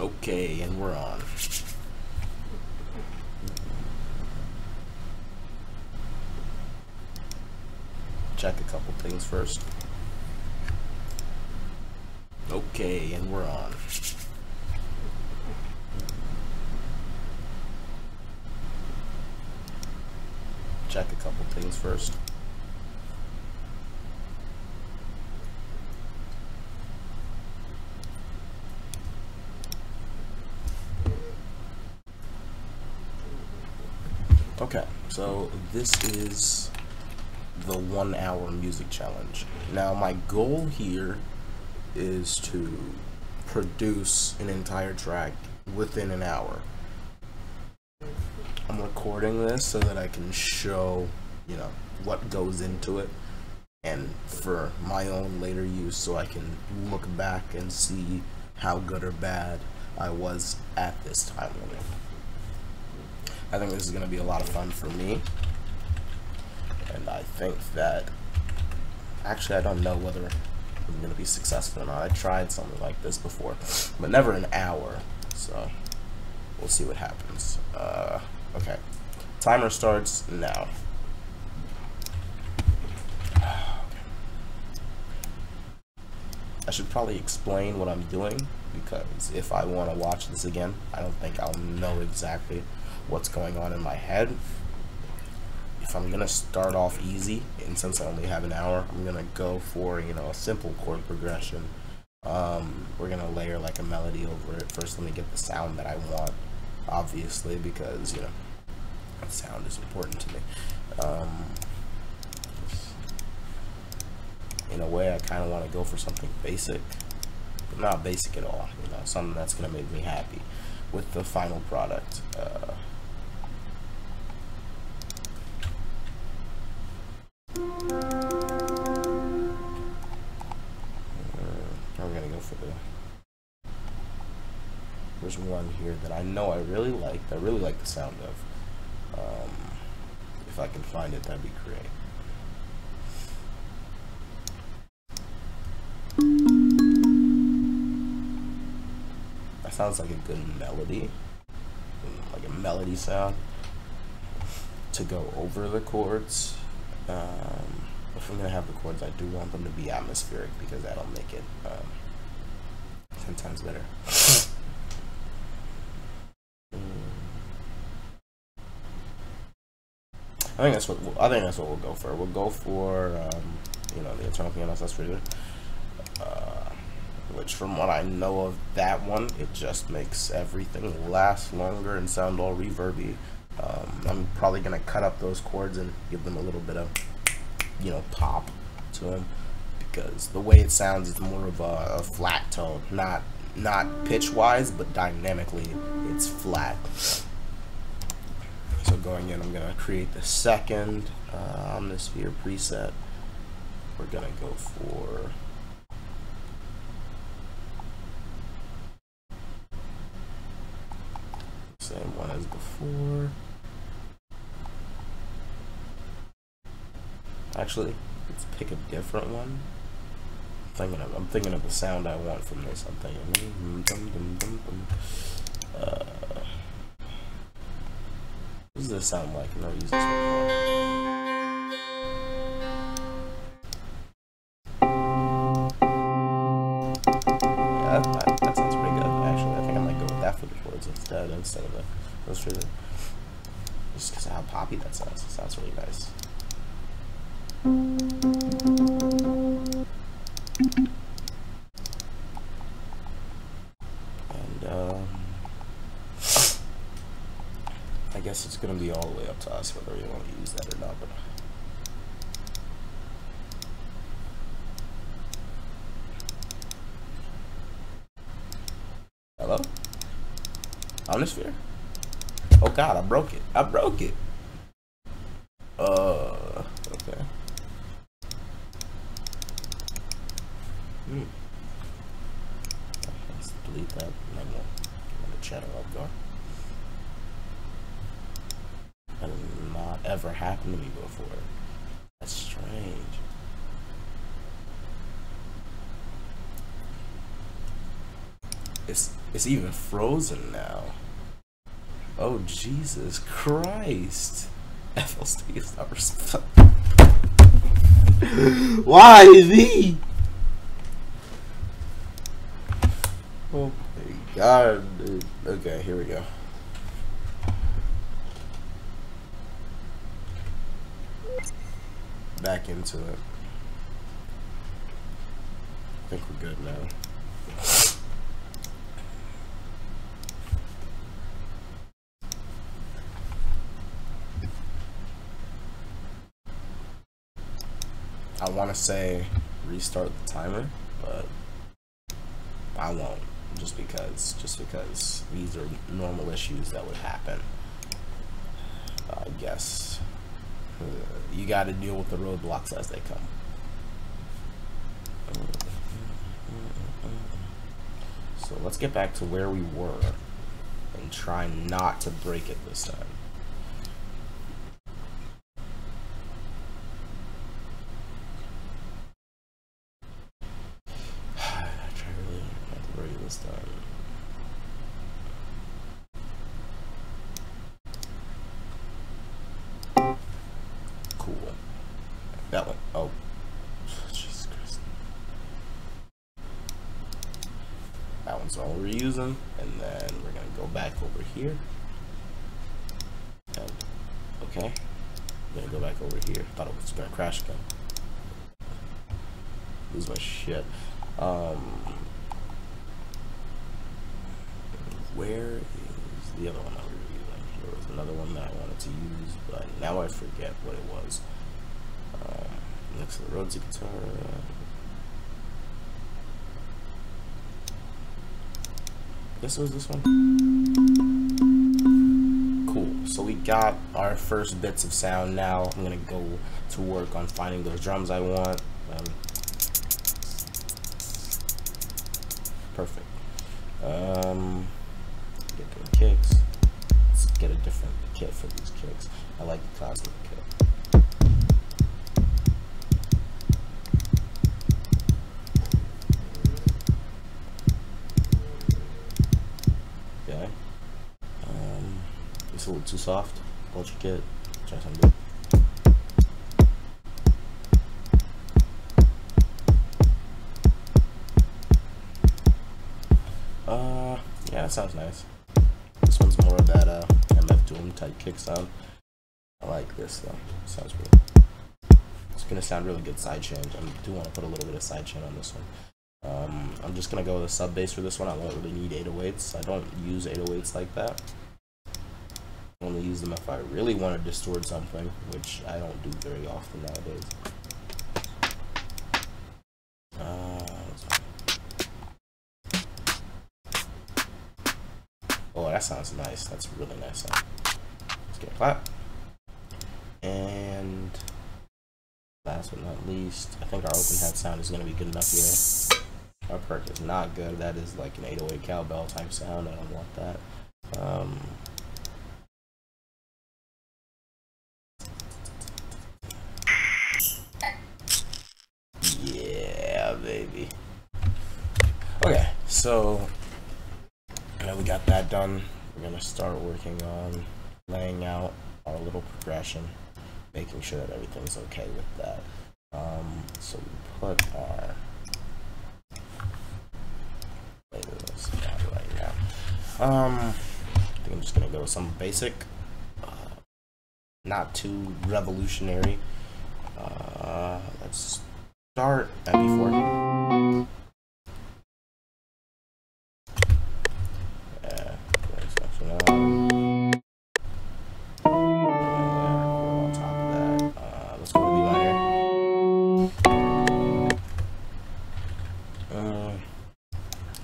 Okay, and we're on. Check a couple things first. Okay, and we're on. Check a couple things first. Okay, so this is the 1 hour music challenge. Now my goal here is to produce an entire track within an hour. I'm recording this so that I can show, what goes into it, and for my own later use, so I can look back and see how good or bad I was at this time limit. I think this is going to be a lot of fun for me, and I think that, actually I don't know whether I'm going to be successful or not. I tried something like this before, but never an hour, so we'll see what happens. Okay, timer starts now. I should probably explain what I'm doing, because if I want to watch this again, I don't think I'll know exactly what's going on in my head. If I'm gonna start off easy, and since I only have an hour, I'm gonna go for a simple chord progression. We're gonna layer like a melody over it. First, let me get the sound that I want, obviously, because sound is important to me. In a way, I kind of want to go for something basic, but not basic at all. Something that's gonna make me happy with the final product. I'm gonna go for there's one here that I know I really like. I really like the sound of. If I can find it, that'd be great. That sounds like a good melody, like a melody sound to go over the chords. If I'm gonna have the chords, I do want them to be atmospheric, because that'll make it 10 times better. I think that's what we'll go for. We'll go for the Eternal Pianos. That's pretty good. Which, from what I know of that one, it just makes everything last longer and sound all reverby. I'm probably gonna cut up those chords and give them a little bit of pop to them, because the way it sounds is more of a flat tone, not pitch wise, but dynamically it's flat. So going in, I'm gonna create the second Omnisphere preset. We're gonna go for same one as before. Actually, let's pick a different one. I'm thinking of the sound I want from this. I'm thinking. What does this sound like? I'm gonna use this one. Yeah, that sounds pretty good. Actually, I think I might go with that for the chords instead of the illustrator. Just because of how poppy that sounds. It sounds really nice. And I guess it's gonna be all the way up to us whether we want to use that or not. But hello, Omnisphere. Oh God, I broke it. Okay. Let's delete that. And then we'll get the channel up going. That has not ever happened to me before. That's strange. It's even frozen now. Oh Jesus Christ! FLC is not responding. Why me? Oh my God, dude. Okay, here we go. Back into it. I think we're good now. I want to say restart the timer, but I won't, just because these are normal issues that would happen. I guess you got to deal with the roadblocks as they come. So let's get back to where we were and try not to break it this time. Cool. That one. Oh, Jesus Christ. That one's all we're using, and then we're gonna go back over here. And, okay. I'm gonna go back over here. Thought it was gonna crash again. Lose my shit. Where is the other one that we were using? There was another one that I wanted to use, but now I forget what it was. Next to the Rhodes guitar. I guess it was this one. Cool. So we got our first bits of sound now. I'm gonna go to work on finding those drums I want. Perfect. Get good kicks. Let's get a different kit for these kicks. I like the Cosmic kit. Okay. It's a little too soft. Ultra kit. Try something good. Yeah, that sounds nice. This one's more of that MF Doom type kick sound. I like this though. Sounds good. It's gonna sound really good side change. I do want to put a little bit of side chain on this one. I'm just gonna go with a sub bass for this one. I won't really need 808s. I don't use 808s like that. I only use them if I really want to distort something, which I don't do very often nowadays. Oh, that sounds nice. That's a really nice sound. Let's get a clap. And last but not least, I think our open hat sound is going to be good enough here. Our perk is not good. That is like an 808 cowbell type sound. I don't want that. Yeah, baby. Okay, so now we got that done. We're gonna start working on laying out our little progression, making sure that everything's okay with that. So we put our playlist down right now. I think I'm just gonna go with some basic, not too revolutionary. Let's start at before.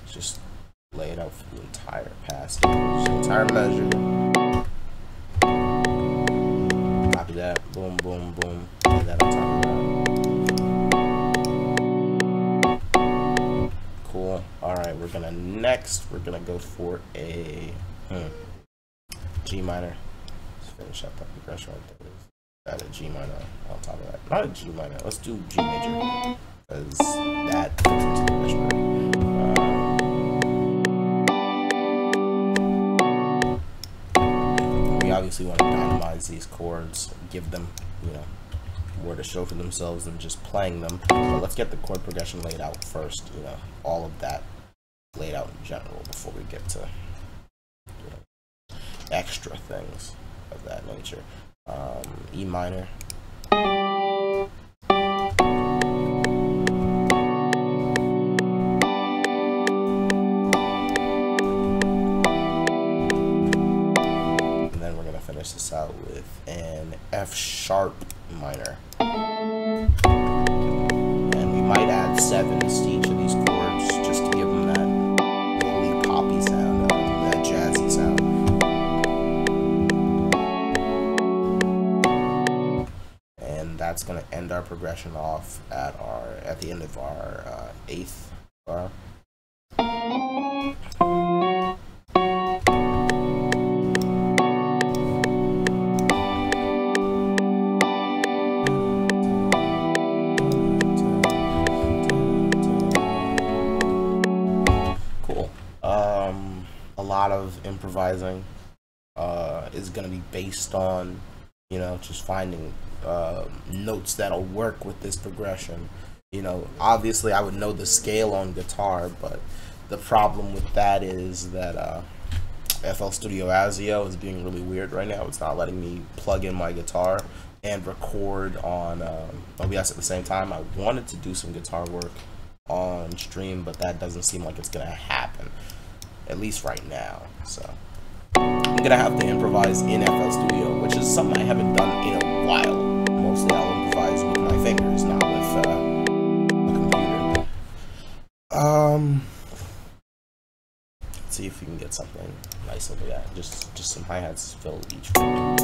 Just lay it out for the entire passage, the entire measure. Copy that, boom, boom, boom. Lay that on top of that. Cool. All right, we're gonna go for a G minor. Let's finish up that progression right there. Got a G minor on top of that. Not a G minor. Let's do G major because that fits into the measure. obviously want to dynamize these chords, give them, you know, more to show for themselves than just playing them. But let's get the chord progression laid out first, you know, all of that laid out in general before we get to, you know, extra things of that nature. E minor. And then we're going to finish this out with an F sharp minor. And we might add sevenths to each of these chords just to give them that really poppy sound, that jazzy sound. That's going to end our progression off at the end of our 8th bar. Cool. A lot of improvising is going to be based on, you know, just finding notes that'll work with this progression. You know, obviously I would know the scale on guitar, but the problem with that is that FL Studio ASIO is being really weird right now. It's not letting me plug in my guitar and record on OBS at the same time. I wanted to do some guitar work on stream, but that doesn't seem like it's gonna happen, at least right now. So I'm gonna have to improvise in FL Studio, which is something I haven't done in a while. Mostly I'll improvise with my fingers, not with a computer. Let's see if we can get something nice over that. Just some hi-hats to fill each chord.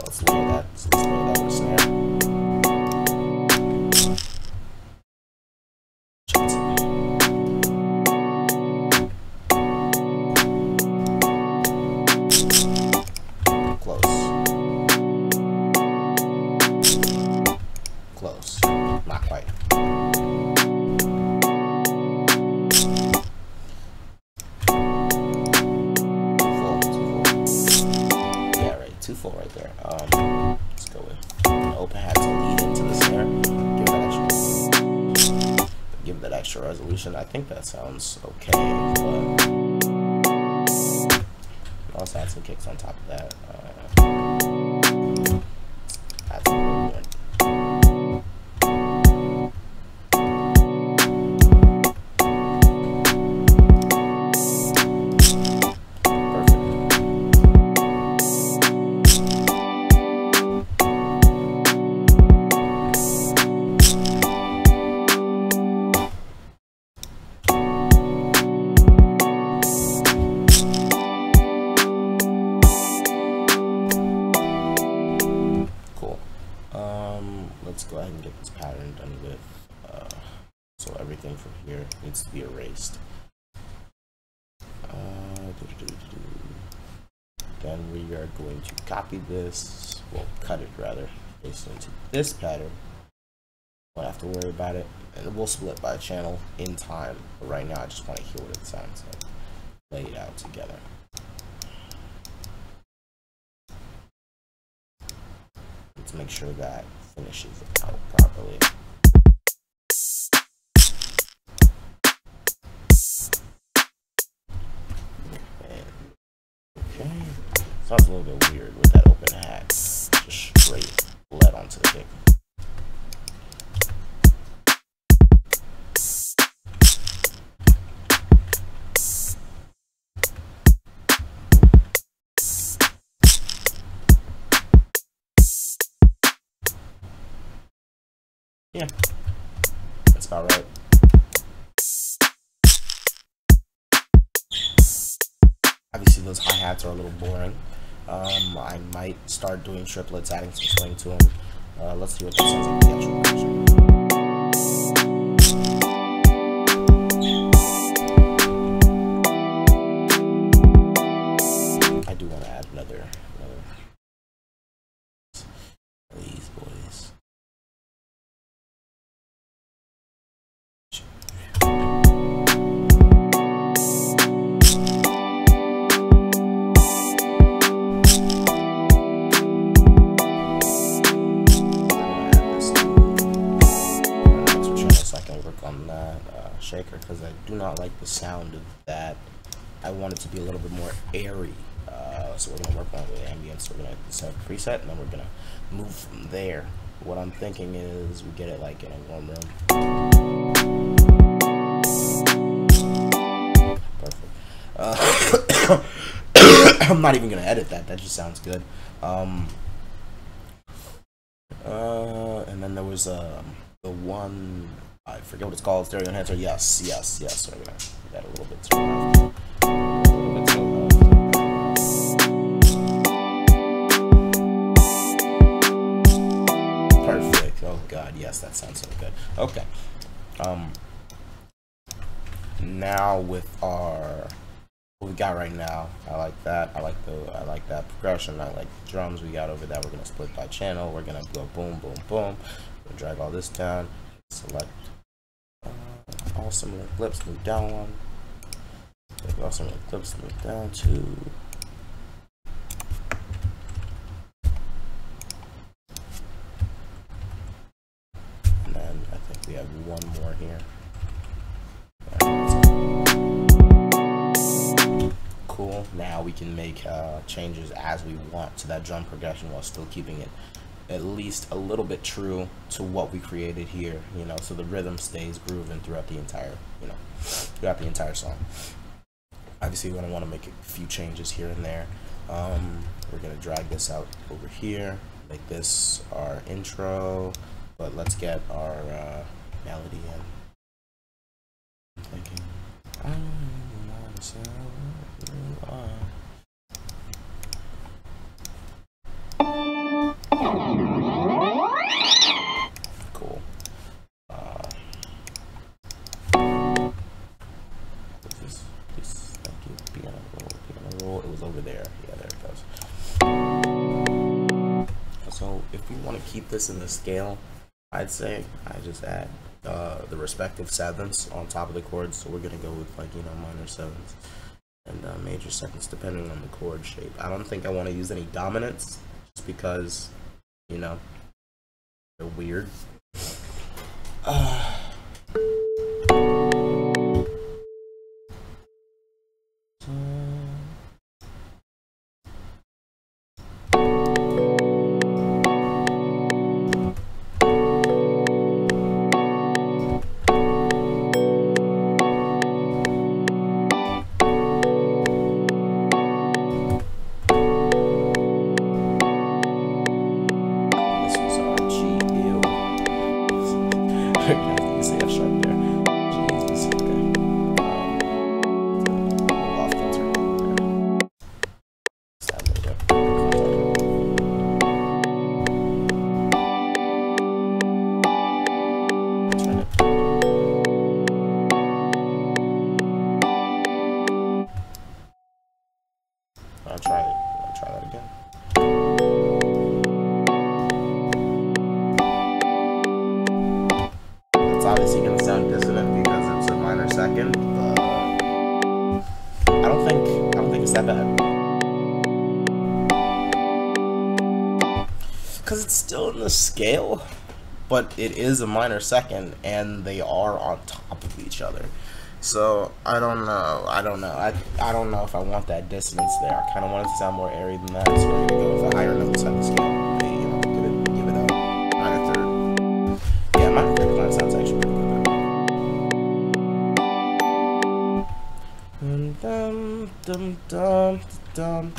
Let's layer that. So let's layer that with a snare. Close. Close. Not quite. Too full right there. Let's go with an open hat to lead into the snare. Give that extra resolution. I think that sounds okay, but also add some kicks on top of that. Add some movement. Let's go ahead and get this pattern done with, so everything from here needs to be erased. Then we are going to copy this, well, cut it rather, paste it into this pattern. Won't have to worry about it, and we'll split by channel in time. But right now, I just want to hear what it sounds like. Lay it out together. Let's make sure that finishes it out properly. Okay, sounds a little bit weird with that open hat, just straight lead onto the pick. Yeah, that's about right. Obviously those hi-hats are a little boring. I might start doing triplets, adding some swing to them. Let's see what that sounds like in the actual version. not like the sound of that. I want it to be a little bit more airy. So we're gonna work on the ambience. We're gonna set a preset, and then we're gonna move from there. What I'm thinking is we get it like in a warm room. Perfect. I'm not even gonna edit that. That just sounds good. And then there was the one, I forget what it's called, stereo enhancer. Yes. So we're gonna do that a little bit to the left. Perfect. Oh god, yes, that sounds so good. Okay. Now with our what we got right now, I like that. I like that progression. I like the drums we got over there. We're gonna split by channel. We're gonna go boom, boom, boom. We'll drag all this down. Select all similar clips. Move down one. Take all similar clips. Move down two. And then I think we have one more here. Cool. Now we can make changes as we want to that drum progression while still keeping it at least a little bit true to what we created here, you know, so the rhythm stays grooving throughout the entire, song. Obviously, we're gonna want to make a few changes here and there. We're gonna drag this out over here, make this our intro, but let's get our melody in. I'm thinking, I don't want to sound like you are. Cool. This, thank you. Piano roll. It was over there. Yeah, there it goes. So if we want to keep this in the scale, I'd say I just add the respective sevenths on top of the chords. So we're gonna go with, like, you know, minor sevenths and major seconds depending on the chord shape. I don't think I want to use any dominants just because, you know, they're weird. I'll try that again. It's obviously gonna sound dissonant because it's a minor second, but I don't think it's that bad. Because it's still in the scale, but it is a minor second and they are on top of each other. So I don't know. I don't know if I want that dissonance there. I kind of want it to sound more airy than that. So we're gonna go with a higher note side of the scale. Maybe, you know, give it a minor third. Yeah, minor third line sounds actually pretty good. Dum.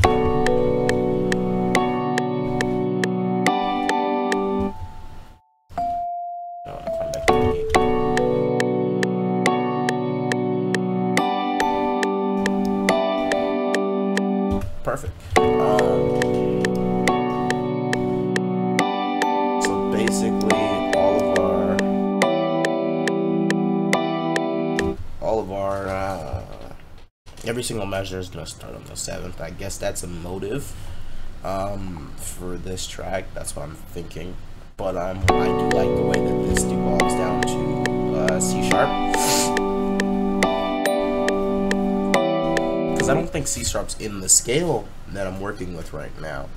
Perfect. So basically, all of our every single measure is gonna start on the seventh. I guess that's a motive for this track. That's what I'm thinking. But I do like the way that this devolves down to C sharp. I don't think C sharp's in the scale that I'm working with right now,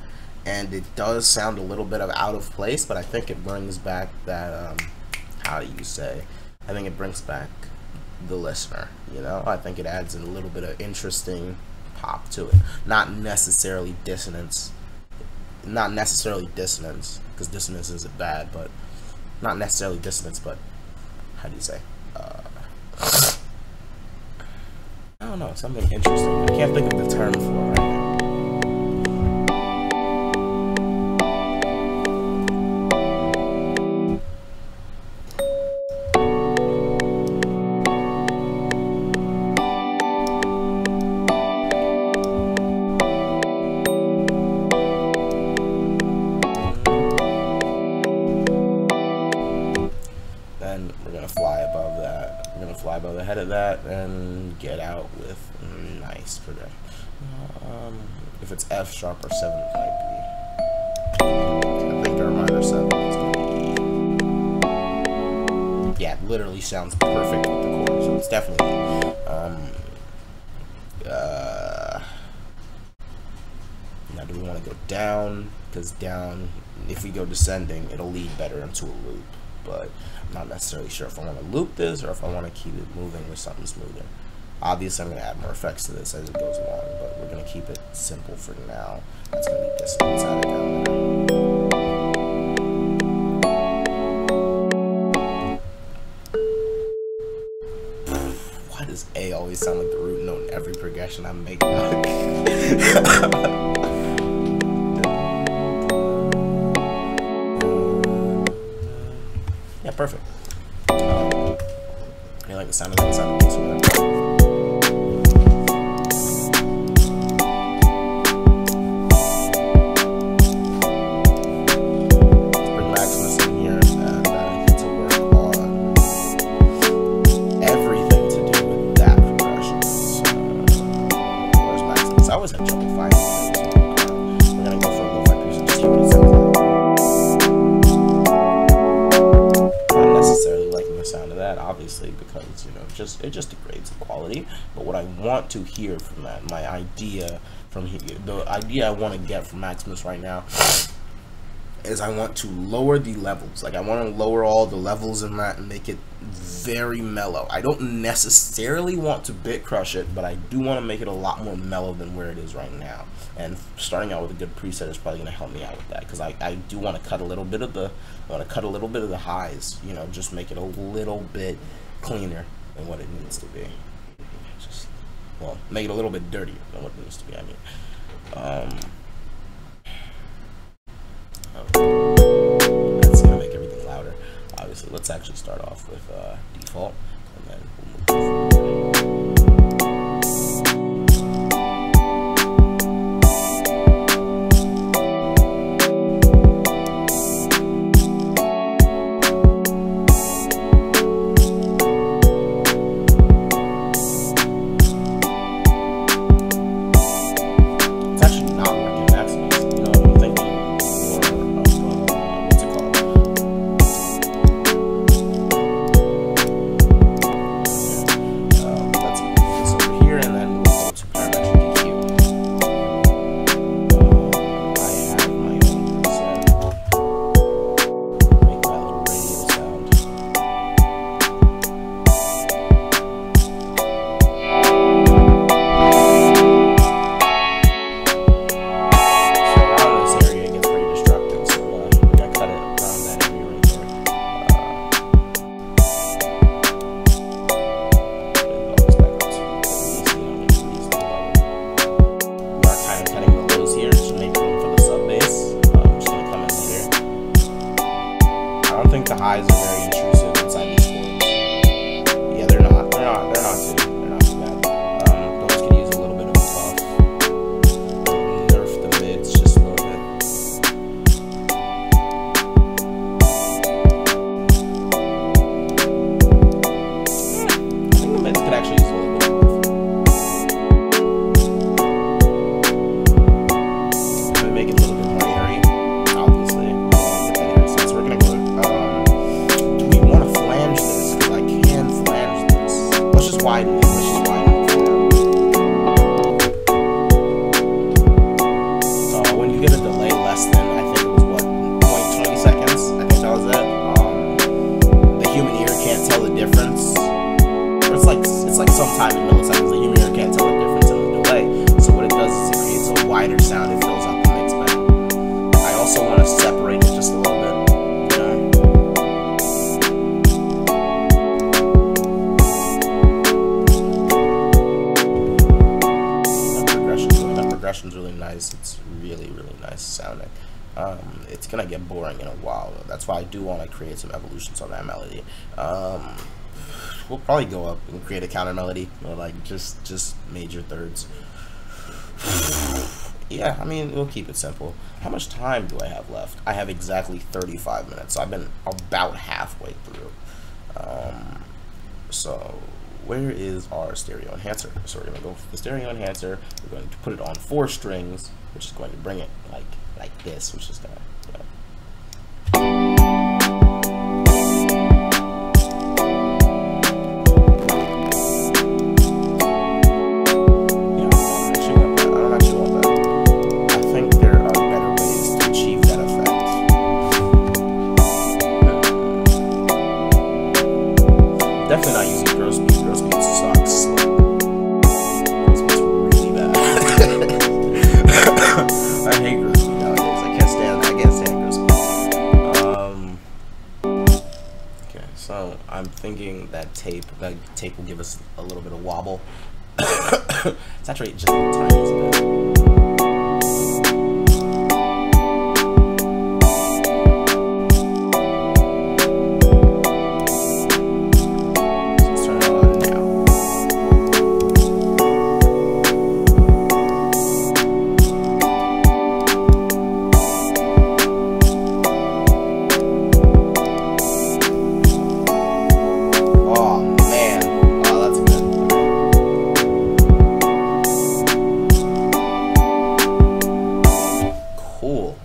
and it does sound a little bit of out of place, but I think it brings back that how do you say, I think it brings back the listener. You know, I think it adds a little bit of interesting pop to it. Not necessarily dissonance. Not necessarily dissonance, because dissonance isn't bad, but not necessarily dissonance, but how do you say? I don't know, something interesting. I can't think of the term for it right now. Then we're gonna fly above that. We're gonna fly above the head of that and get out with nice progression. If it's F sharp or 7, it might be. I think our minor 7 is gonna be. Yeah, it literally sounds perfect with the chord, so it's definitely. Now, do we want to go down? Because down, if we go descending, it'll lead better into a loop. But I'm not necessarily sure if I want to loop this or if I want to keep it moving with something smoother. Obviously, I'm going to add more effects to this as it goes along, but we're going to keep it simple for now. That's going to be dissonance out of down there. Why does A always sound like the root note in every progression I make? Yeah, perfect. I like the sound of that sound of bass over there. Bring Maximus in here and get to work on everything to do with that progression. So, where's Maximus? I always have trouble finding things. We're gonna go for a lo-fi piece and just hear what it sounds like. Necessarily liking the sound of that, obviously, because it just degrades the quality. But what I want to hear from that, my idea from here, the idea I want to get from Maximus right now, is I want to lower the levels. Like, I want to lower all the levels in that and make it very mellow. I don't necessarily want to bit crush it, but I do want to make it a lot more mellow than where it is right now. And starting out with a good preset is probably going to help me out with that, because I do want to cut a little bit of the highs, just make it a little bit cleaner than what it needs to be. Just, well, make it a little bit dirtier than what it needs to be, I mean. That's going to make everything louder. Obviously, let's actually start off with default, and then we'll move forward. it's like sometime in milliseconds. The human ear can't tell the difference in the delay. So what it does is it creates a wider sound. It fills out the mix better. I also want to separate it just a little bit. That progression's really nice. It's really nice sounding. It's gonna get boring in a while though. That's why I do want to create some evolutions on that melody. We'll probably go up and create a counter melody, or like just major thirds. Yeah, I mean, we'll keep it simple. How much time do I have left? I have exactly 35 minutes. I've been about halfway through. So where is our stereo enhancer? So we're gonna go for the stereo enhancer. We're going to put it on 4 strings, which is going to bring it like this, which is gonna, you know. Definitely not using gross beats. Gross beats sucks. Gross beats are really bad. I hate gross beats nowadays. I can't stand gross beats. Okay, so I'm thinking that tape will give us a little bit of wobble. Saturate just the tiniest bit.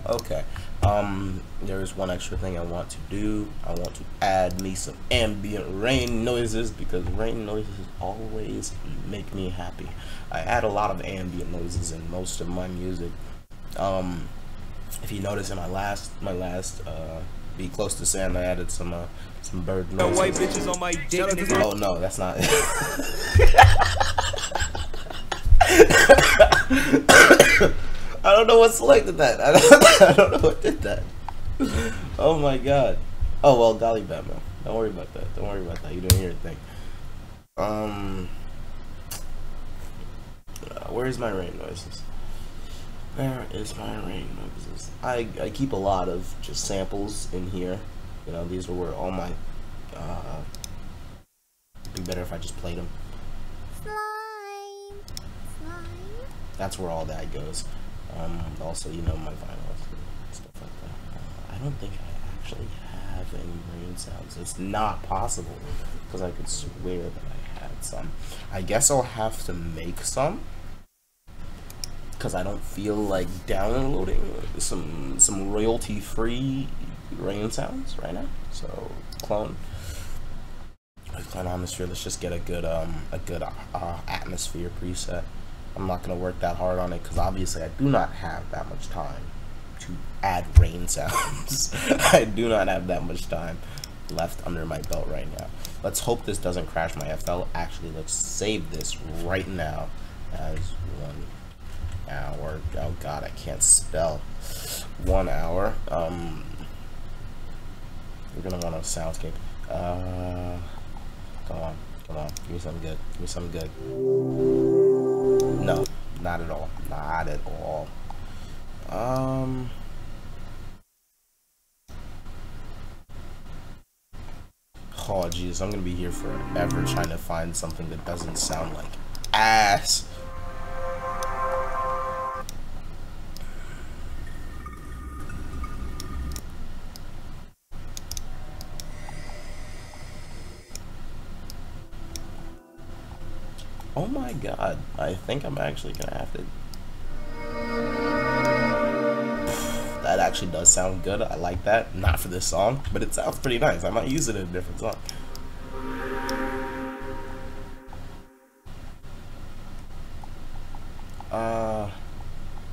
Okay, there's one extra thing I want to do. I want to add me some ambient rain noises, because rain noises always make me happy. I add a lot of ambient noises in most of my music. If you notice in my last Be Close to Sand, I added some bird noises. White bitches on my dick. Oh no, that's not I don't know what selected that. I don't know what did that. Oh my god. Oh well, golly Batman. Don't worry about that. Don't worry about that. You're doing your thing. Where's my rain noises? Where is my rain noises? I keep a lot of just samples in here. You know, these are where all my it'd be better if I just played them. Slime. That's where all that goes. Also, you know, my vinyls and stuff like that. I don't think I actually have any rain sounds. It's not possible, because I could swear that I had some. I guess I'll have to make some, because I don't feel like downloading some royalty-free rain sounds right now. So clone atmosphere. Let's just get a good atmosphere preset. I'm not going to work that hard on it, because obviously I do not have that much time to add rain sounds. I do not have that much time left under my belt right now. Let's hope this doesn't crash my FL. Actually, let's save this right now as 1 hour. Oh god, I can't spell. 1 hour. We're going to want a soundscape. Come on. Give me something good. Give me something good. No, not at all. Not at all. Oh jeez, I'm gonna be here forever trying to find something that doesn't sound like ass. Oh my god, I think I'm actually gonna have to... That actually does sound good. I like that. Not for this song, but it sounds pretty nice. I might use it in a different song.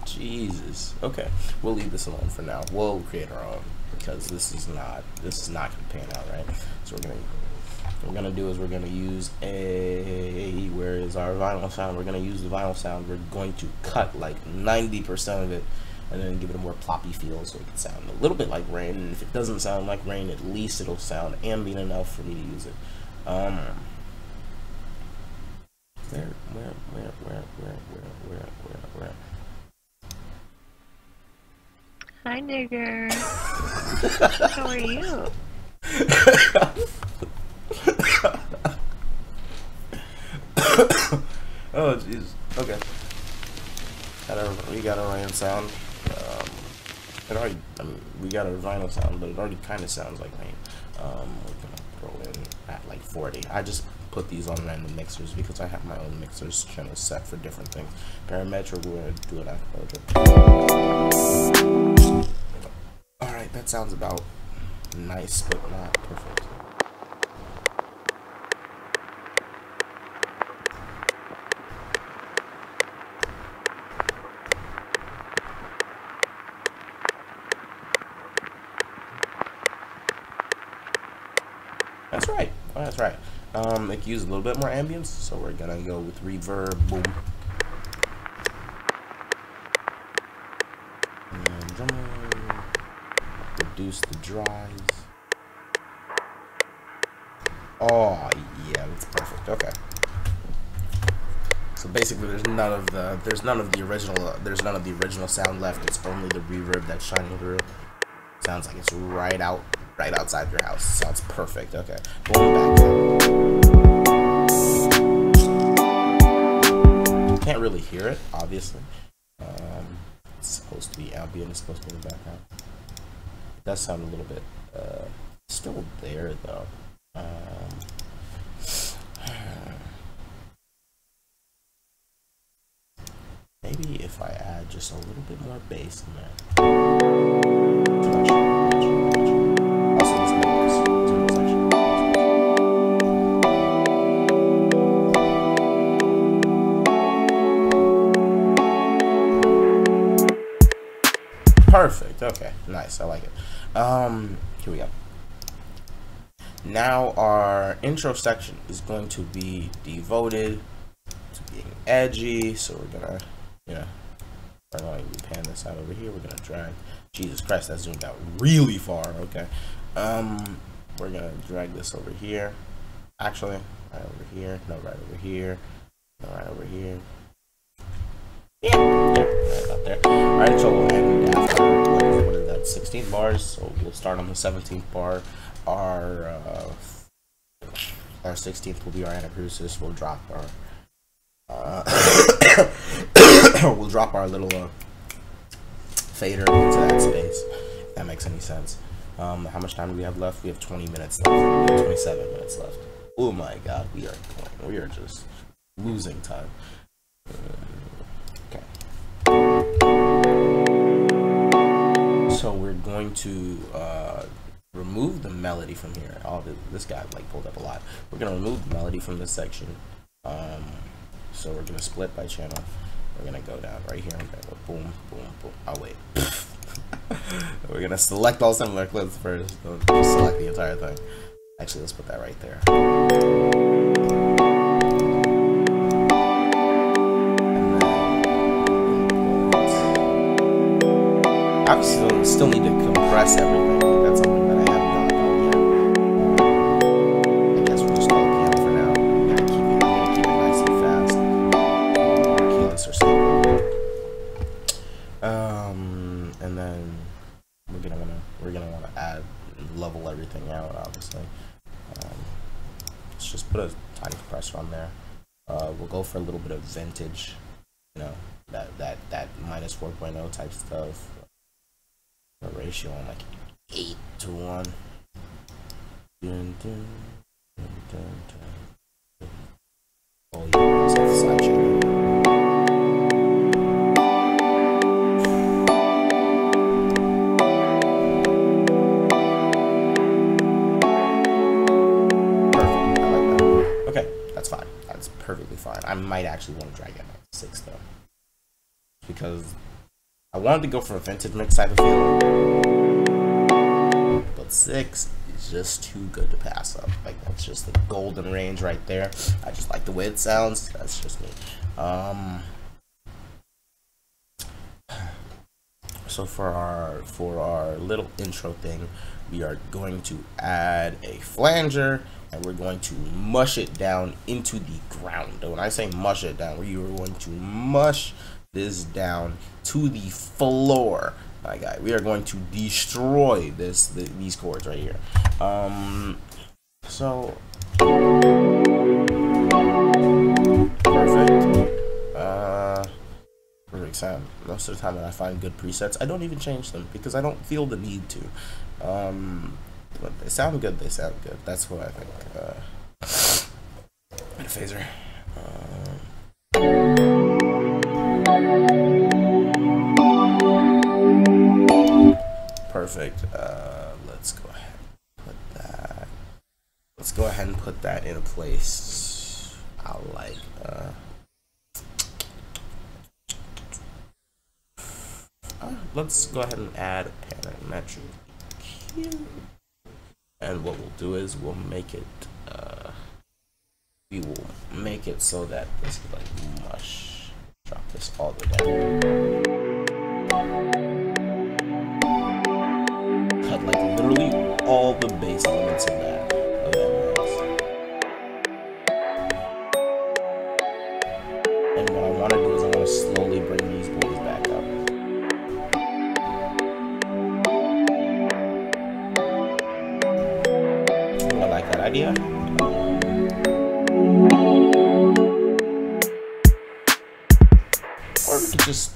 Jesus. Okay, we'll leave this alone for now. We'll create our own, because this is not gonna pan out right. So we're gonna we're gonna do is we're gonna use where is our vinyl sound? We're gonna use the vinyl sound. We're going to cut like 90% of it, and then give it a more ploppy feel, so it can sound a little bit like rain. And if it doesn't sound like rain, at least it'll sound ambient enough for me to use it. Where? Hi, nigger. How are you? Oh jeez. Okay. We got our rain sound. We got our vinyl sound, but it already kind of sounds like rain. We're gonna throw in at like 40. I just put these on random mixers because I have my own mixers channel set for different things. Parametric, we're gonna do it after. All right, that sounds about nice, but not perfect. That's right. Oh, that's right. It can use a little bit more ambience, so we're gonna go with reverb. Boom. And drum. Reduce the drives. Oh yeah, that's perfect. Okay. So basically, there's none of the original sound left. It's only the reverb that's shining through. Sounds like it's right outside your house. Sounds perfect. Okay. Going back. Can't really hear it, obviously. It's supposed to be ambient. It's supposed to be in the background. It does sound a little bit still there though. Maybe if I add just a little bit more bass in there. Perfect. Okay. Nice. I like it. Here we go. Now our intro section is going to be devoted to being edgy. So we're gonna, we're going to pan this out over here. We're gonna drag. Jesus Christ, that zoomed out really far. Okay. We're gonna drag this over here. Actually, right over here. No, right over here. No, right over here. Yeah, right about there. Alright, so we'll end after, what is that, 16 bars, so we'll start on the 17th bar. Our 16th will be our anacrusis. We'll drop our, we'll drop our little, fader into that space, if that makes any sense. How much time do we have left? We have 20 minutes left. We have 27 minutes left. Oh my god, we are just losing time. Okay. So we're going to remove the melody from here. Oh, this guy like pulled up a lot. We're gonna remove the melody from this section. So we're gonna split by channel. We're gonna go down right here and go boom, boom, boom. Oh wait. We're gonna select all similar clips first. Don't just select the entire thing. Actually, let's put that right there. Obviously, still need to compress everything. That's something that I haven't done yet. I guess we'll just call it piano for now. I'm gonna keep it nice and fast. Keyless or simple. And then we're gonna wanna add level everything out. Obviously, let's just put a tiny compressor on there. We'll go for a little bit of vintage. That minus 4.0 type stuff. A ratio on like 8:1. Dun, dun, dun, dun, dun. Oh yeah, that's the side channel. Perfect. I like that. Okay, that's fine. That's perfectly fine. I might actually want to drag it at 6 though, because I wanted to go for a vintage mix type of feel, but note 6 is just too good to pass up. Like, that's just the golden range right there. I just like the way it sounds. That's just me. So for our little intro thing, we are going to add a flanger, and we're going to mush it down into the ground. And when I say mush it down, we are going to mush this down to the floor, my guy. We are going to destroy these chords right here. So perfect. Perfect sound. Most of the time when I find good presets, I don't even change them because I don't feel the need to. But they sound good. They sound good. That's what I think. And a phaser. Perfect. Let's go ahead and put that. Let's go ahead and put that in a place. I'll like. Let's go ahead and add parametric cue. And what we'll do is we'll make it. We will make it so that this is like mush. Drop this all the way down. Cut like literally all the base elements of that noise. And what I want to do is I want to slowly bring these boys back up. I like that idea. Or we could just,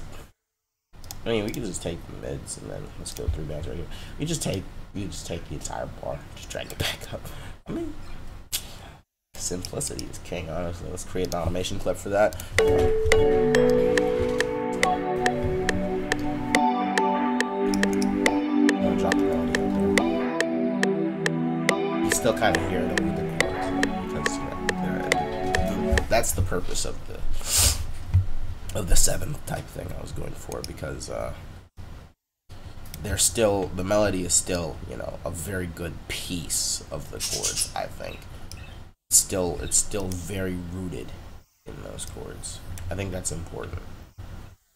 I mean, we could just take the mids and then let's go 3 bands right here. You just take the entire bar, just drag it back up. I mean, simplicity is king, honestly. Let's create an automation clip for that. I'm gonna drop the melody out there. You still kind of hear it over the chords because that's the purpose of the 7th type thing I was going for, because they're still, the melody is still, you know, a very good piece of the chords. I think it's still very rooted in those chords. I think that's important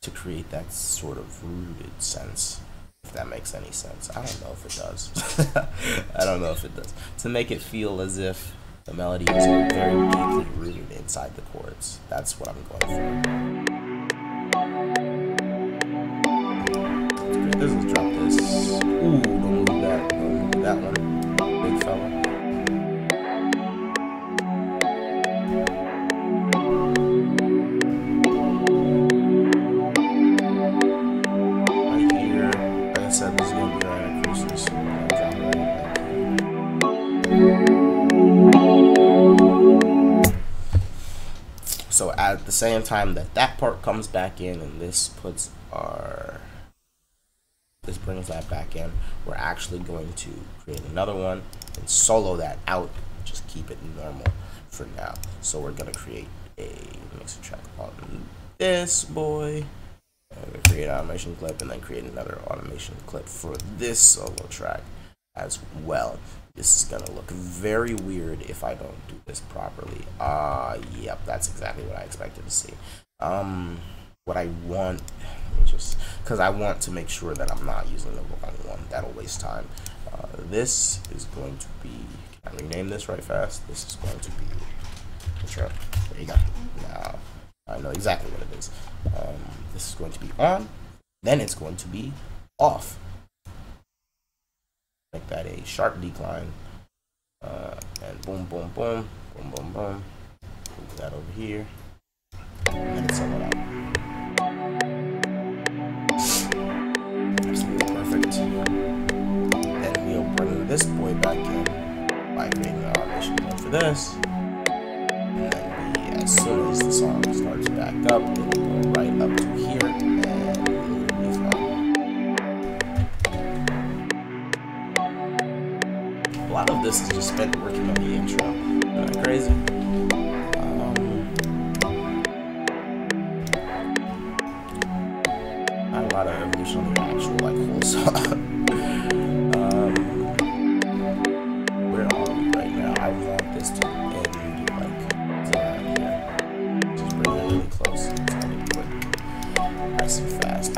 to create that sort of rooted sense, if that makes any sense. I don't know if it does. I don't know if it does. To make it feel as if the melody is very deeply rooted inside the chords. That's what I'm going for. Let's drop this. Ooh, don't move that. Don't move that one, big fella. Right here, like I said, this is gonna be right at cruises, so I'm gonna drop it right back here. So at the same time that part comes back in, and this puts our. This brings that back in. We're actually going to create another one and solo that out. Just keep it normal for now. So we're gonna create a mixer track on this boy. And we're gonna create an automation clip and then create another automation clip for this solo track as well. This is gonna look very weird if I don't do this properly. Yep, that's exactly what I expected to see. What I want, just because I want to make sure that I'm not using the wrong one. That'll waste time. This is going to be, can I rename this right fast? This is going to be intro. There you go. Now I know exactly what it is. This is going to be on, then it's going to be off. Make that a sharp decline. And boom, boom, boom, boom, boom, boom. Move that over here. And then it's soloed out. Absolutely perfect. Then we'll bring this boy back in by creating an automation clip for this. And then as soon as the song starts back up, it'll go right up to here and it'll be fine. A lot of this is just spent working on the intro. Isn't that crazy? Not a lot of evolution on the actual like whole song.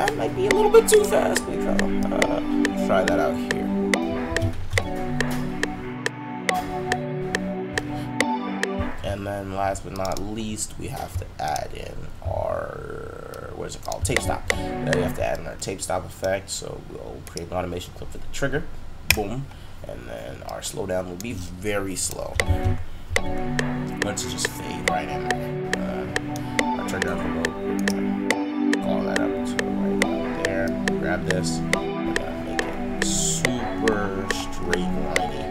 That might be a little bit too fast, Miko. Try that out here. And then last but not least, we have to add in our, what is it called? Tape stop. Then we have to add in our tape stop effect. So we'll create an automation clip for the trigger. Boom. And then our slowdown will be very slow. Let's just fade right in. Our trigger envelope. Call that up to right up there. Grab this. And then make it super straight liney.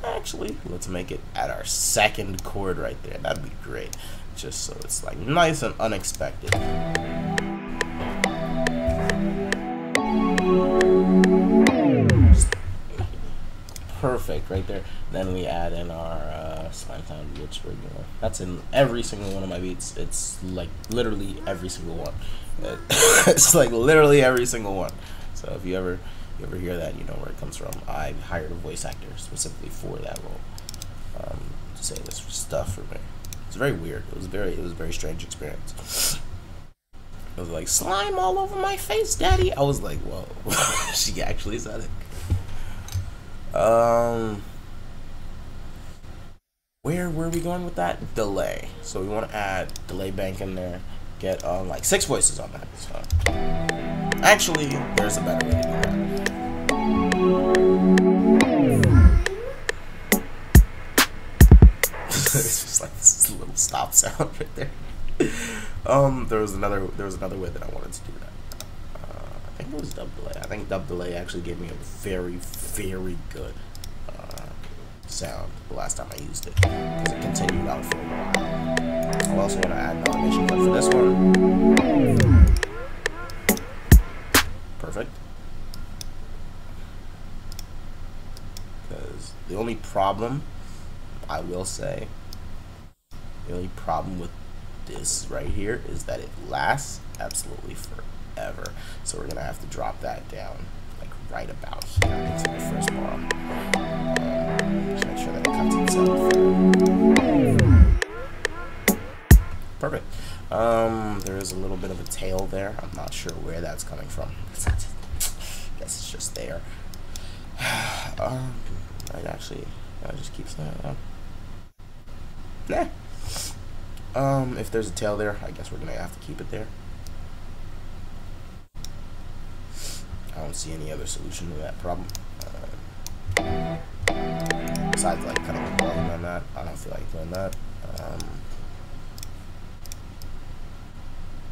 Actually, let's make it at our second chord right there. That'd be great. Just so it's like nice and unexpected. Perfect right there. Then we add in our slime sound, which we're doing. That's in every single one of my beats. It's like literally every single one. It's like literally every single one. So if you ever hear that, you know where it comes from. I hired a voice actor specifically for that role to say this stuff for me. It's very weird. It was a very strange experience. It was like, slime all over my face, daddy. I was like, whoa. She actually said it. Where were we going with that? Delay. So we want to add delay bank in there. Get like 6 voices on that. So actually, there's a better way to do that. It's just like this little stop sound right there. There was another way that I wanted to do that. I think it was dub delay. I think dub delay actually gave me a very, very good sound the last time I used it, because it continued out for a while. I also want to add an automation clip for this one. Perfect. Because the only problem, I will say, the only problem with this right here is that it lasts absolutely forever. So we're gonna have to drop that down like right about here into the first bar. Just make sure that it cuts itself. Perfect. There is a little bit of a tail there. I'm not sure where that's coming from. I guess it's just there. I just keep saying that. Nah. If there's a tail there, I guess we're gonna have to keep it there. I don't see any other solution to that problem. Besides like cutting the volume on that, I don't feel like doing that.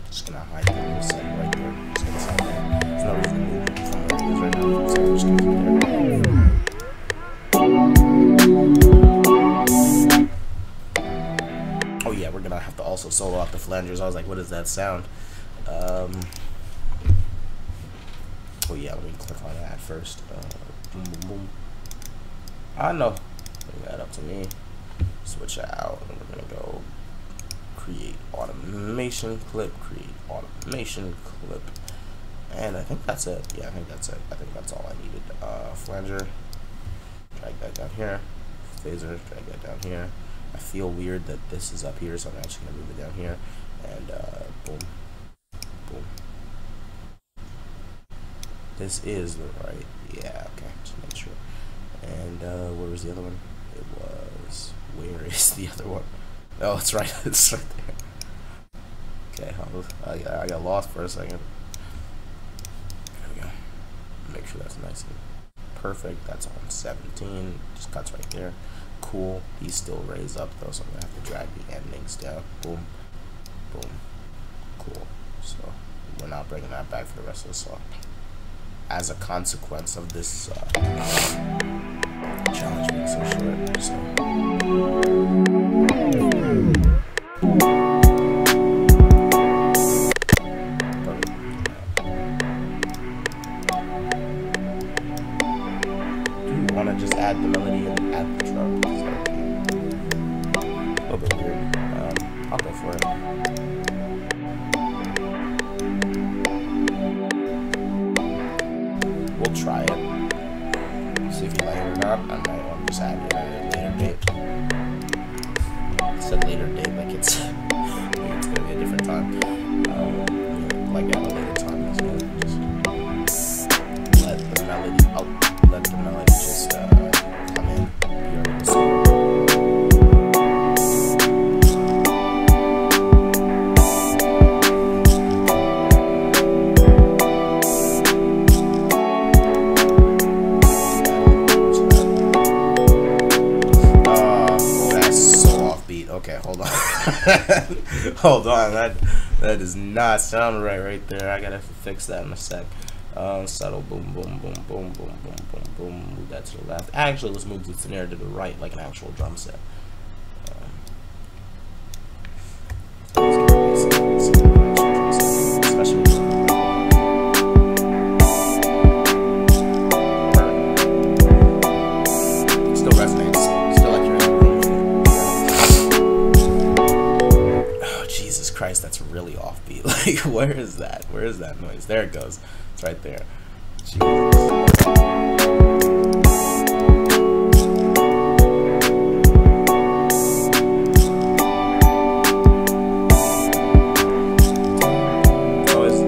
Just gonna hide the little setting right there. Just gonna stop there. There's no reason to move it from where it is right now, so I'm just gonna keep it there. Oh yeah, we're gonna have to also solo out the flangers. I was like, what is that sound? Oh yeah, let me click on that first. Boom, boom, boom. I know. Bring that up to me. Switch it out, and we're gonna go create automation clip, and I think that's it. Yeah, I think that's it. I think that's all I needed. Flanger, drag that down here. Phaser, drag that down here. I feel weird that this is up here, so I'm actually gonna move it down here, and boom, boom. This is the right, yeah, okay, just make sure. And where was the other one? It was, where is the other one? Oh, it's right, it's right there. Okay, I got lost for a second. There we go. Make sure that's nice and perfect. That's on 17, just cuts right there. Cool. He's still raised up though, so I'm gonna have to drag the endings down. Boom, boom, bringing that back for the rest of the song. As a consequence of this challenge being so short, so. Just add the melody and add the drum. So, a little bit weird. I'll go for it. We'll try it. See if you like it or not. I might want to just add it at a later date. It's a later date, like it's gonna be a different time. Like at a later time, just let the melody out. Let the melody just come in. Oh, that's so offbeat. Okay, hold on. Hold on. That does not sound right there. I gotta fix that in a sec. Subtle boom boom boom boom boom boom boom boom. Move that to the left. Actually, let's move the snare to the right like an actual drum set. Still resonates. Still like you're in the room. Oh Jesus Christ, that's really offbeat. Like, where is that? Where is that noise? There it goes. It's right there. Jesus.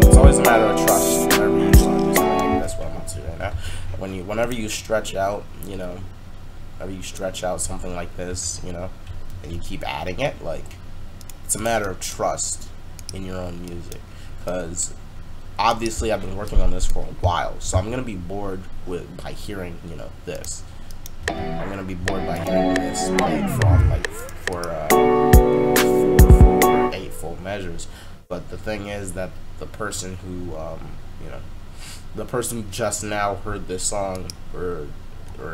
It's always a matter of trust whenever you do something like this. What I'm up to right now. Whenever you stretch out, you know, whenever you stretch out something like this, you know, and you keep adding it, like, it's a matter of trust in your own music, because obviously I've been working on this for a while, so I'm gonna be bored by hearing, you know, this. I'm gonna be bored by hearing this played from like for 8 full measures. But the thing is that the person who you know, the person who just now heard this song or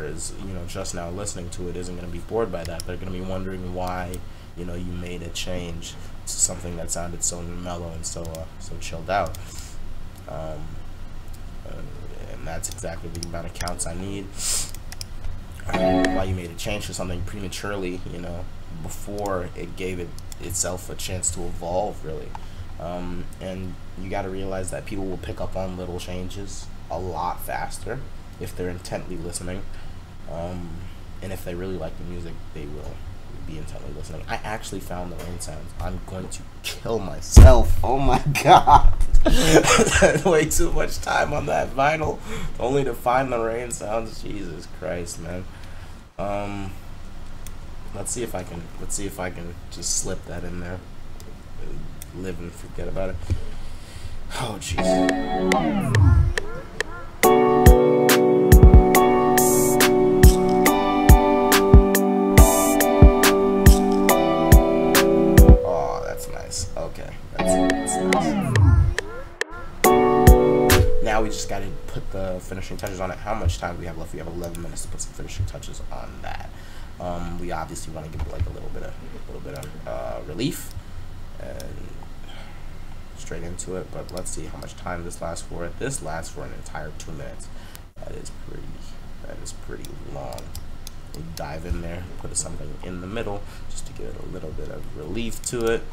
is, you know, just now listening to it isn't gonna be bored by that. They're gonna be wondering why, you know, you made a change to something that sounded so mellow and so chilled out. And that's exactly the amount of counts I need. Why you made a change to something prematurely, you know, before it gave itself a chance to evolve, really. And you got to realize that people will pick up on little changes a lot faster if they're intently listening. And if they really like the music, they will be intently listening. I actually found the rain sounds. I'm going to kill myself. Oh my god. Way too much time on that vinyl only to find the rain sounds. Jesus Christ, man. Let's see if I can just slip that in there. Live and forget about it. Oh jeez. Okay, that's nice. Now we just got to put the finishing touches on it. How much time do we have left? We have 11 minutes to put some finishing touches on that. We obviously want to give it like a little bit of relief and straight into it. But let's see how much time this lasts for. This lasts for an entire 2 minutes. That is pretty long. We dive in there, put something in the middle just to give it a little bit of relief to it.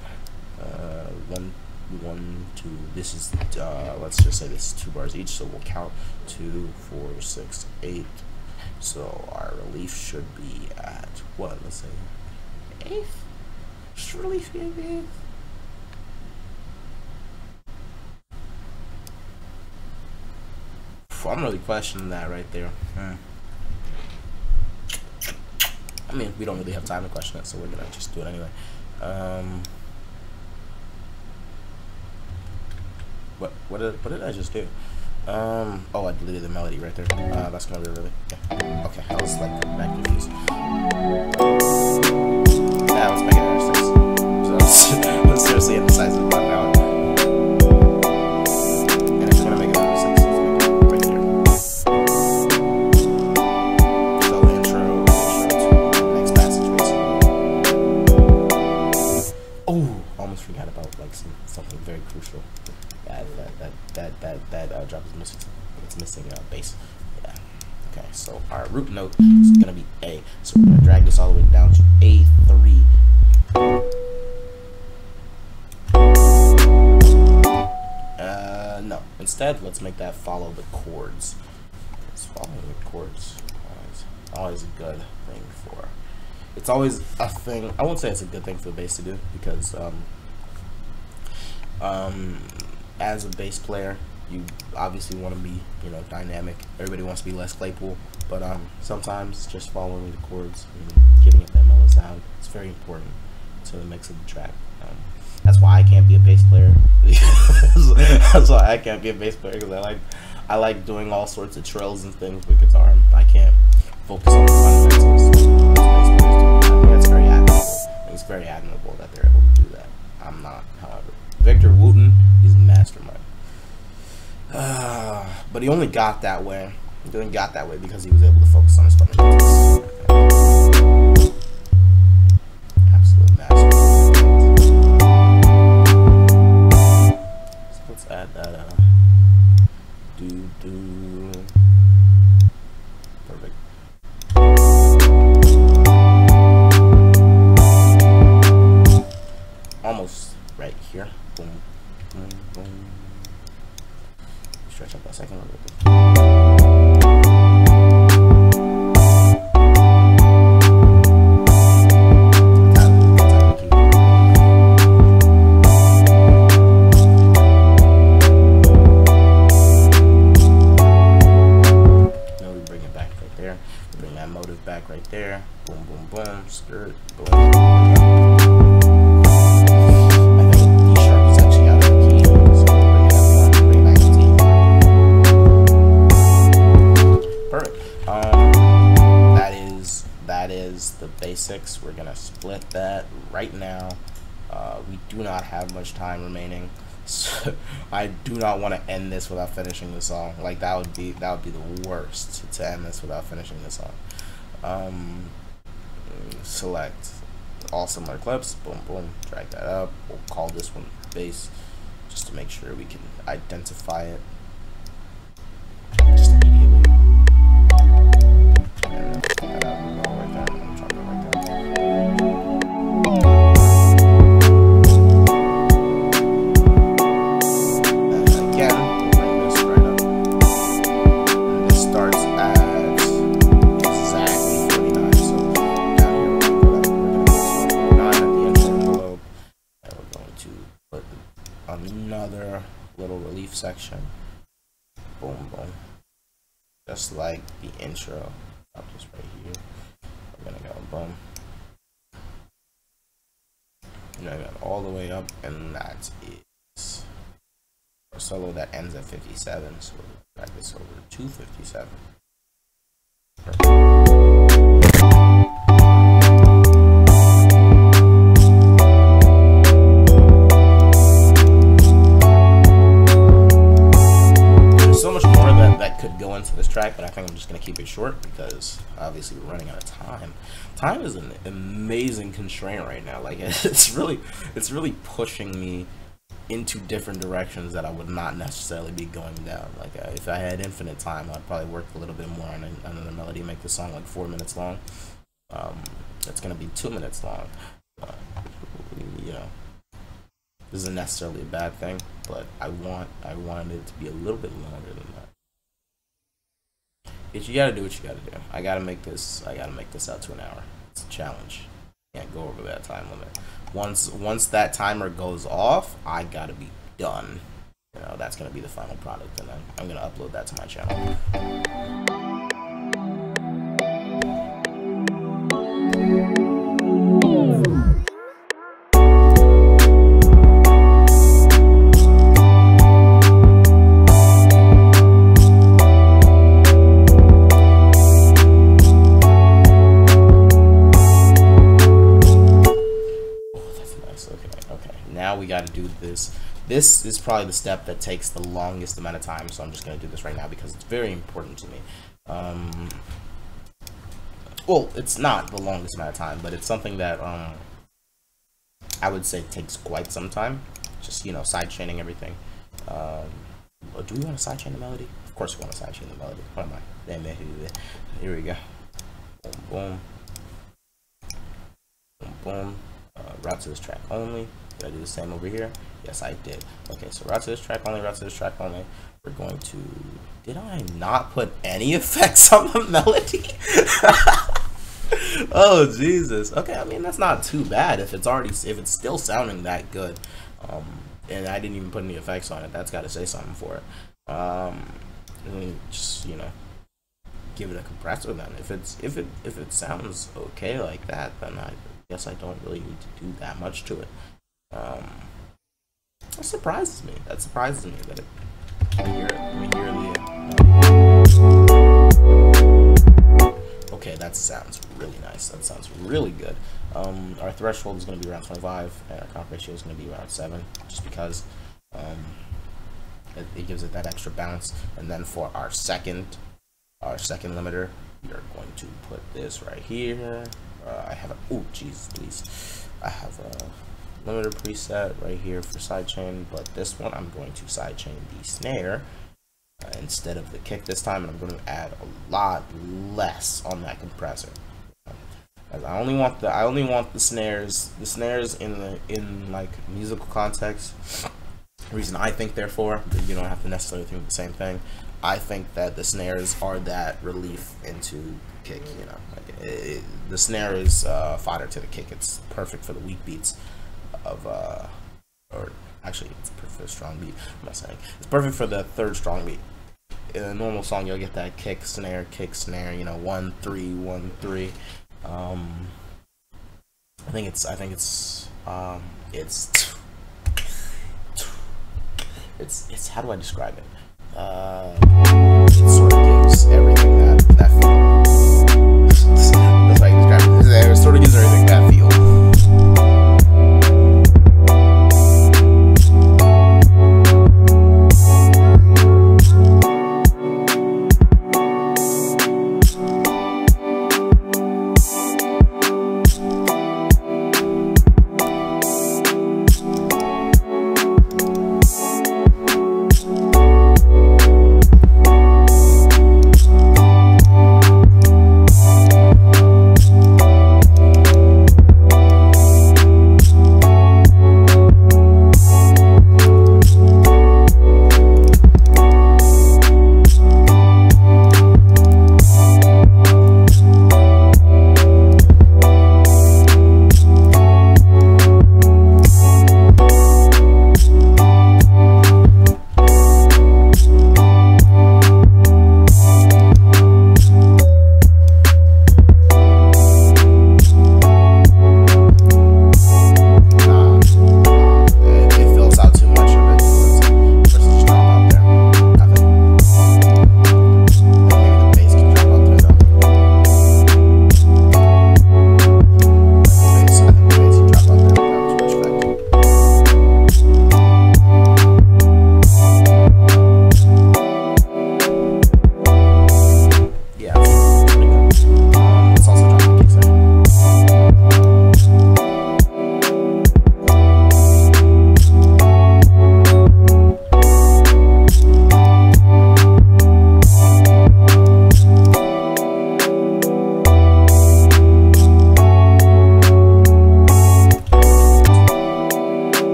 1, 2. This is let's just say this is 2 bars each, so we'll count 2, 4, 6, 8. So our relief should be at what? Let's say 8th. Should relief be 8th? I'm really questioning that right there. I mean, we don't really have time to question it, so we're gonna just do it anyway. What did I just do? Oh, I deleted the melody right there. That's gonna be really, yeah. Okay, I was like back confused. Yeah, let's make it R6. So let's seriously emphasize it now. almost forgot about like something very crucial. That drop is missing. It's missing bass. Yeah. Okay. So our root note is gonna be A. So we're gonna drag this all the way down to A3. No. Instead, let's make that follow the chords. It's following the chords. Always a good thing for. It's always a thing. I won't say it's a good thing for the bass to do because as a bass player, you obviously want to be, you know, dynamic. Everybody wants to be Les Claypool, but sometimes just following the chords and giving it that mellow sound is very important to the mix of the track. That's why I can't be a bass player. That's why I can't be a bass player, because I like doing all sorts of trills and things with guitar. I can't focus on the fundamentals. I think that's very admirable. It's very admirable that they're able to do that. I'm not, however. Victor Wooten is a mastermind. But he only got that way. He only got that way because he was able to focus on his fundamentals. Absolute mastermind. So let's add that do. Perfect. Almost right here. Boom, boom, boom. Stretch up that second one. Right there, boom, boom, boom, skirt, boom. I think D sharp is actually out of the key, so bring it back to T. Perfect. That is the basics. We're gonna split that right now. We do not have much time remaining, so I do not want to end this without finishing the song. Like that would be the worst to end this without finishing the song. Select all similar clips, boom, boom, drag that up. We'll call this one bass just to make sure we can identify it just immediately. And put that out and go right there. I'm trying to go right there. And again, we'll bring this right up. And this starts at another little relief section. Boom, boom. Just like the intro. I'll just right here. We're gonna go boom. And I got all the way up, and that is a solo that ends at 57. So we'll drag this over to 57. Perfect. Could go into this track, but I think I'm just gonna keep it short because obviously we're running out of time. Time is an amazing constraint right now. Like it's really pushing me into different directions that I would not necessarily be going down. Like if I had infinite time, I'd probably work a little bit more on the melody, make the song like 4 minutes long. It's gonna be 2 minutes long. You know, this isn't necessarily a bad thing, but I wanted it to be a little bit longer than that. You gotta do what you gotta do. I gotta make this out to an hour. It's a challenge. Can't go over that time limit. Once that timer goes off, I gotta be done. You know, that's gonna be the final product, and then I'm gonna upload that to my channel. Now we got to do this. This is probably the step that takes the longest amount of time, so I'm just going to do this right now because it's very important to me. Well, it's not the longest amount of time, but it's something that I would say takes quite some time. Just, you know, side chaining everything. Do we want to sidechain the melody? Of course we want to sidechain the melody. What am I? Here we go. Boom, boom. Boom, boom. Route to this track only. Did I do the same over here? Yes, I did. Okay, so route to this track only, route to this track only. We're going to... Did I not put any effects on the melody? Oh, Jesus. Okay, I mean, that's not too bad if it's still sounding that good. And I didn't even put any effects on it. That's got to say something for it. Just, you know, give it a compressor then. If it sounds okay like that, then I guess I don't really need to do that much to it. That surprises me. That it. Okay, that sounds really nice. That sounds really good. Our threshold is going to be around 25, and our comp ratio is going to be around 7, just because it gives it that extra bounce. And then for our second limiter, we are going to put this right here. I have a I have a limiter preset right here for sidechain, but this one I'm going to sidechain the snare instead of the kick this time, and I'm going to add a lot less on that compressor. As I only want the snares in like musical context. The reason I think, therefore, you don't have to necessarily think the same thing. I think that the snares are that relief into kick. You know, like the snare is fodder to the kick. It's perfect for the weak beats of or actually it's perfect for a strong beat. I'm not saying it's perfect for the third strong beat. In a normal song, you'll get that kick snare. You know, 1 3 1 3. I think it's how do I describe it? It sort of gives everything that feel. That's how I describe it. It sort of gives everything that feel.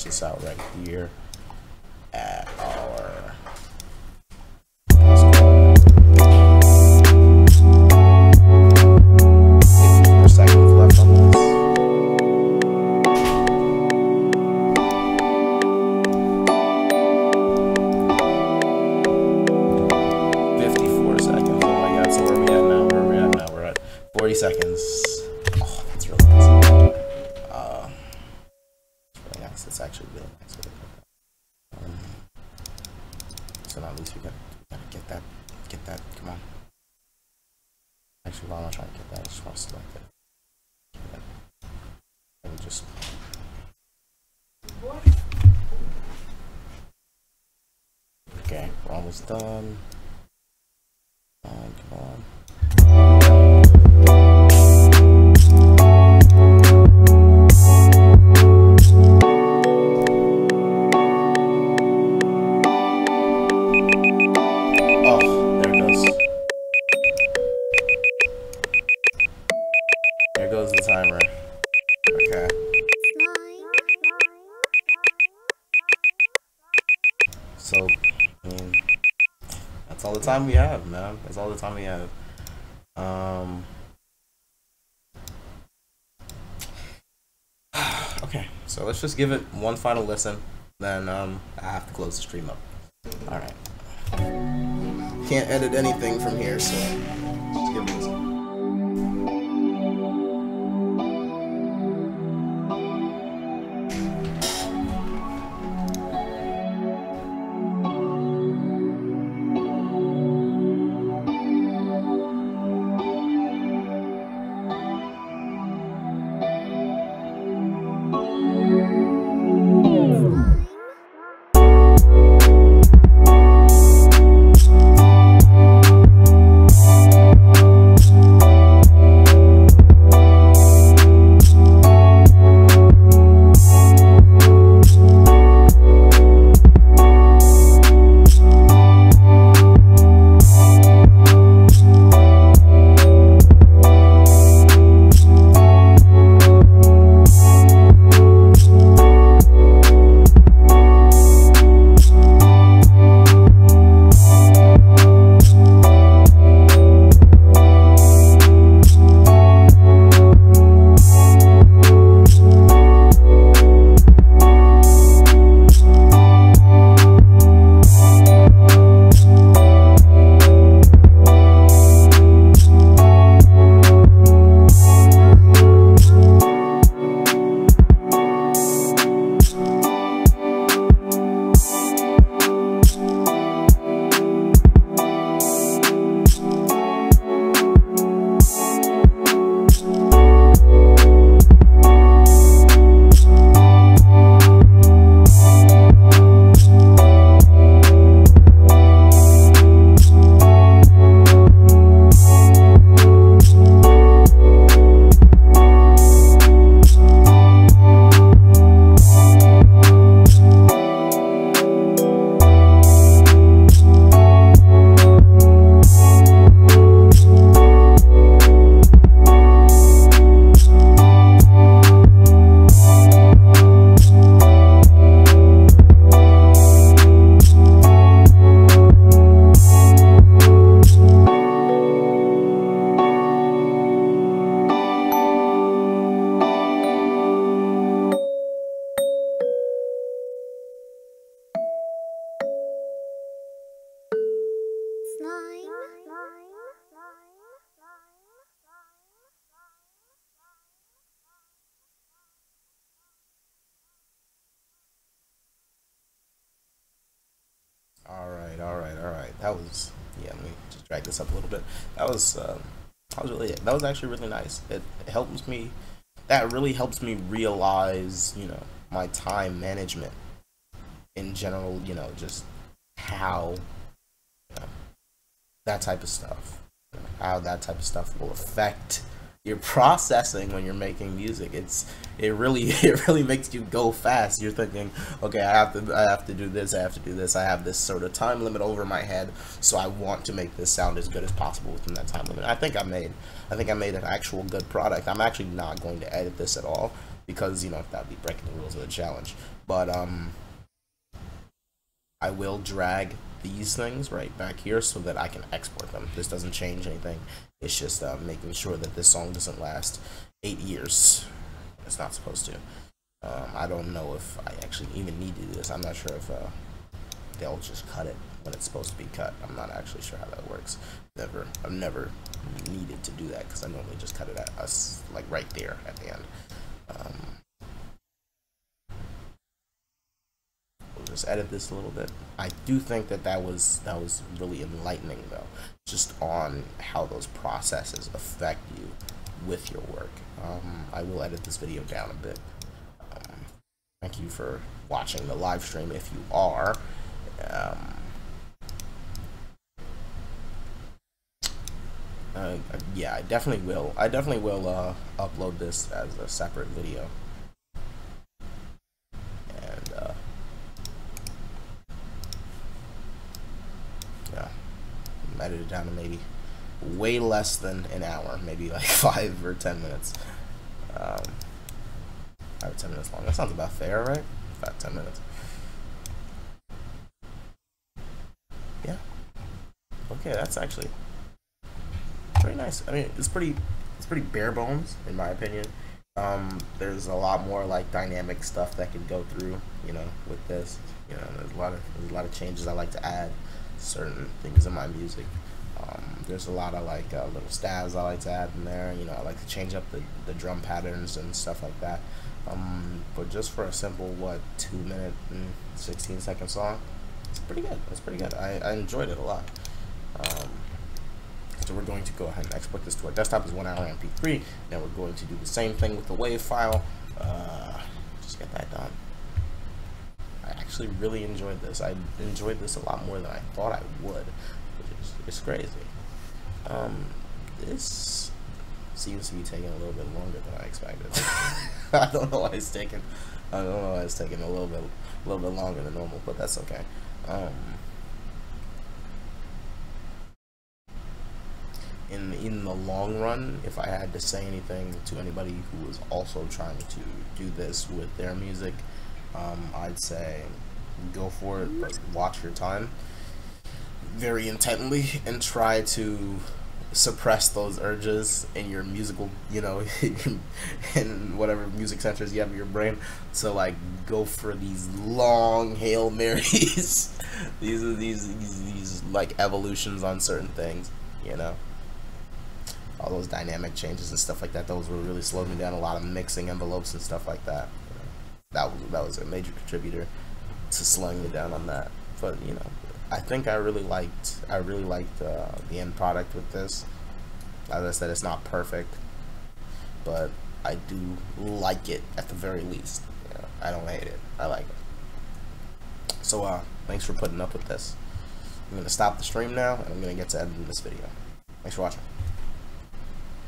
This out right here at our 54 seconds left on this. Oh my god, so where are we at now? We're at 40 seconds. Oh, that's really nice. nice. It's actually really nice. So now at least we gotta get that. Come on. Actually, while I'm not trying to get that, I just want to select it. And just. Okay, we're almost done. Come on. So, I mean, that's all the time we have, man. That's all the time we have. Okay, so let's just give it one final listen. Then I have to close the stream up. All right. Can't edit anything from here, so let's give it a listen. All right. That was, yeah. Let me just drag this up a little bit. That was actually really nice. It helps me. That really helps me realize, my time management in general. Just how that type of stuff, how that type of stuff will affect your processing when you're making music. It really makes you go fast. You're thinking, okay, I have to do this, I have this sort of time limit over my head, so I want to make this sound as good as possible within that time limit. I think I made an actual good product. I'm actually not going to edit this at all because that'd be breaking the rules of the challenge. But I will drag these things right back here so that I can export them. This doesn't change anything. It's just making sure that this song doesn't last 8 years. It's not supposed to. I don't know if I actually even need to do this. I'm not sure if they'll just cut it when it's supposed to be cut. I'm not actually sure how that works. I've never needed to do that because I normally just cut it at us, like right there at the end. just edit this a little bit. I do think that was really enlightening, though, just on how those processes affect you with your work. I will edit this video down a bit. Thank you for watching the live stream if you are. Yeah, I definitely will upload this as a separate video. And yeah, edit it down to maybe way less than an hour, maybe like 5 or 10 minutes. 5 or 10 minutes long. That sounds about fair, right? About 10 minutes. Yeah. Okay, that's actually pretty nice. I mean, it's pretty bare bones in my opinion. There's a lot more like dynamic stuff that can go through, you know, with this. You know, there's a lot of changes I like to add to certain things in my music. There's a lot of like little stabs I like to add in there. You know, I like to change up the drum patterns and stuff like that. But just for a simple 2-minute and 16-second song, it's pretty good. It's pretty good. I enjoyed it a lot. So we're going to go ahead and export this to our desktop as 1 hour MP3. Now we're going to do the same thing with the WAV file. Just get that done. I actually really enjoyed this. I enjoyed this a lot more than I thought I would, which is it's crazy. This seems to be taking a little bit longer than I expected. I don't know why it's taking. I don't know why it's taking a little bit longer than normal, but that's okay. In the long run, if I had to say anything to anybody who is also trying to do this with their music, I'd say go for it, but watch your time very intently and try to suppress those urges in your musical, you know, in whatever music centers you have in your brain. So like, go for these long Hail Marys. these like evolutions on certain things, you know. All those dynamic changes and stuff like that, those were really slowed me down. A lot of mixing envelopes and stuff like that. That was a major contributor to slowing me down on that. But you know, I think I really liked the end product with this. As I said, it's not perfect, but I do like it at the very least. You know, I don't hate it. I like it. So thanks for putting up with this. I'm gonna stop the stream now, and I'm gonna get to editing this video. Thanks for watching.